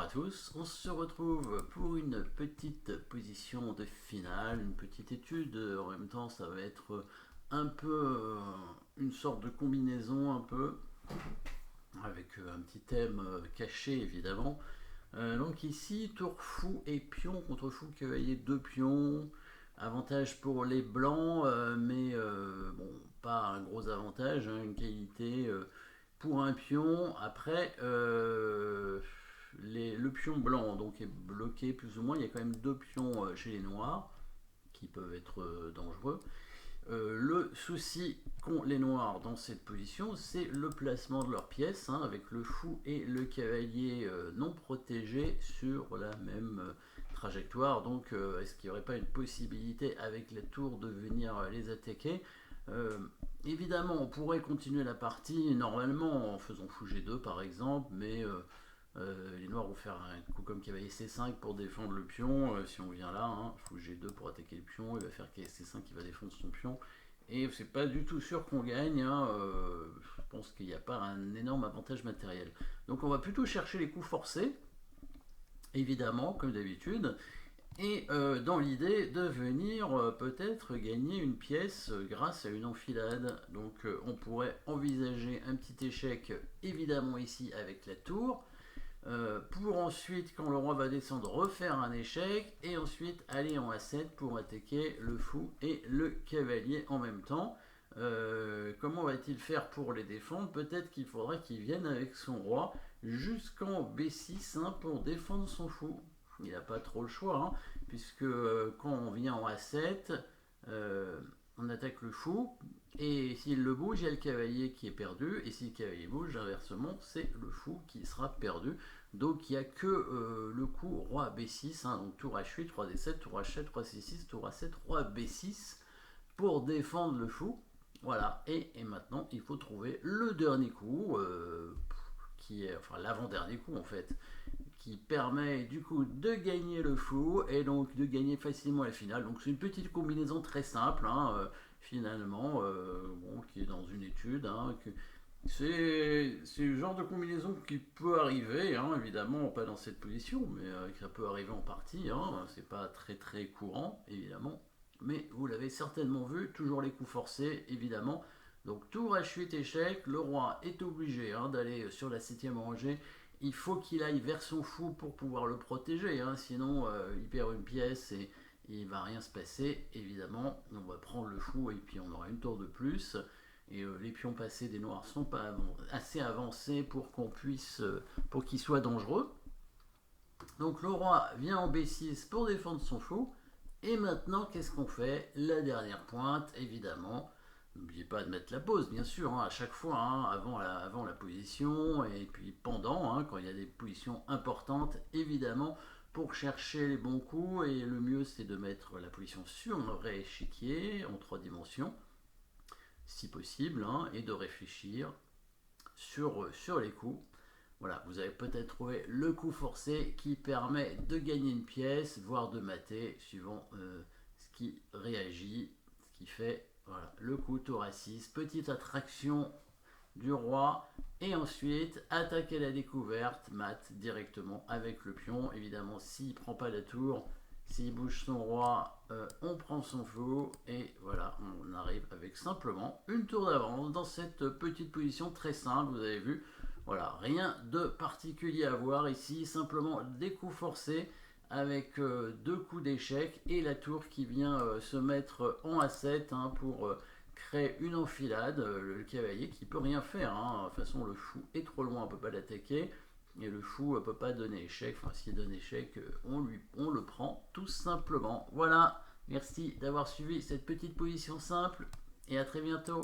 à tous, on se retrouve pour une petite position de finale, une petite étude. En même temps ça va être un peu une sorte de combinaison un peu avec un petit thème caché évidemment. Donc ici tour fou et pion contre fou cavalier 2 pions. Avantage pour les blancs, mais bon, pas un gros avantage, hein, une qualité pour un pion. Après, le pion blanc donc est bloqué plus ou moins. Il y a quand même deux pions chez les noirs qui peuvent être dangereux. Le souci qu'ont les noirs dans cette position, c'est le placement de leurs pièces, hein, avec le fou et le cavalier non protégés sur la même trajectoire. Donc est-ce qu'il n'y aurait pas une possibilité avec la tour de venir les attaquer? Évidemment, on pourrait continuer la partie normalement en faisant fou G2 par exemple, mais les noirs vont faire un coup comme cavalier C5 pour défendre le pion. Si on vient là, hein, fou G2 pour attaquer le pion, il va faire cavalier C5 qui va défendre son pion. Et c'est pas du tout sûr qu'on gagne, hein, je pense qu'il n'y a pas un énorme avantage matériel. Donc on va plutôt chercher les coups forcés, évidemment, comme d'habitude, et dans l'idée de venir peut-être gagner une pièce grâce à une enfilade. Donc on pourrait envisager un petit échec, évidemment ici avec la tour, pour ensuite, quand le roi va descendre, refaire un échec, et ensuite aller en A7 pour attaquer le fou et le cavalier en même temps. Comment va-t-il faire pour les défendre? Peut-être qu'il faudra qu'il vienne avec son roi jusqu'en B6, hein, pour défendre son fou. Il n'a pas trop le choix, hein, puisque quand on vient en A7, on attaque le fou, et s'il le bouge, il y a le cavalier qui est perdu, et si le cavalier bouge, inversement, c'est le fou qui sera perdu. Donc il n'y a que le coup roi B6, hein, donc tour H8, roi D7, tour H7, roi C6, tour A7, roi B6, pour défendre le fou. Voilà, et maintenant il faut trouver le dernier coup, qui est, enfin l'avant-dernier coup en fait, qui permet du coup de gagner le fou et donc de gagner facilement la finale. Donc c'est une petite combinaison très simple, hein, finalement, bon, qui est dans une étude, hein, c'est le genre de combinaison qui peut arriver, hein, évidemment pas dans cette position, mais ça peut arriver en partie, hein, c'est pas très très courant évidemment, mais vous l'avez certainement vu, toujours les coups forcés évidemment. Donc tour H8 échec, le roi est obligé, hein, d'aller sur la 7ème rangée. Il faut qu'il aille vers son fou pour pouvoir le protéger, hein, sinon il perd une pièce et il va rien se passer évidemment. On va prendre le fou et puis on aura une tour de plus, et les pions passés des noirs sont pas assez avancés pour qu'on puisse pour qu'ils soient dangereux. Donc le roi vient en B6 pour défendre son fou. Et maintenant, qu'est-ce qu'on fait? La dernière pointe, évidemment. N'oubliez pas de mettre la pause, bien sûr, hein, à chaque fois, hein, avant la position, et puis pendant, hein, quand il y a des positions importantes, évidemment, pour chercher les bons coups. Et le mieux, c'est de mettre la position sur un vrai échiquier en 3 dimensions, si possible, hein, et de réfléchir sur les coups. Voilà, vous avez peut-être trouvé le coup forcé qui permet de gagner une pièce, voire de mater, suivant ce qui réagit, ce qui fait, voilà, le coup tour à 6, petite attraction du roi, et ensuite attaquer la découverte, mat directement avec le pion. Évidemment, s'il ne prend pas la tour, s'il bouge son roi, on prend son fou, et voilà, on arrive avec simplement une tour d'avance dans cette petite position très simple, vous avez vu. Voilà, rien de particulier à voir ici, simplement des coups forcés avec deux coups d'échec et la tour qui vient se mettre en A7, hein, pour créer une enfilade. Le cavalier qui peut rien faire, hein. De toute façon le fou est trop loin, on ne peut pas l'attaquer, et le fou ne peut pas donner échec. Enfin, s'il donne échec, on le prend tout simplement. Voilà, merci d'avoir suivi cette petite position simple et à très bientôt.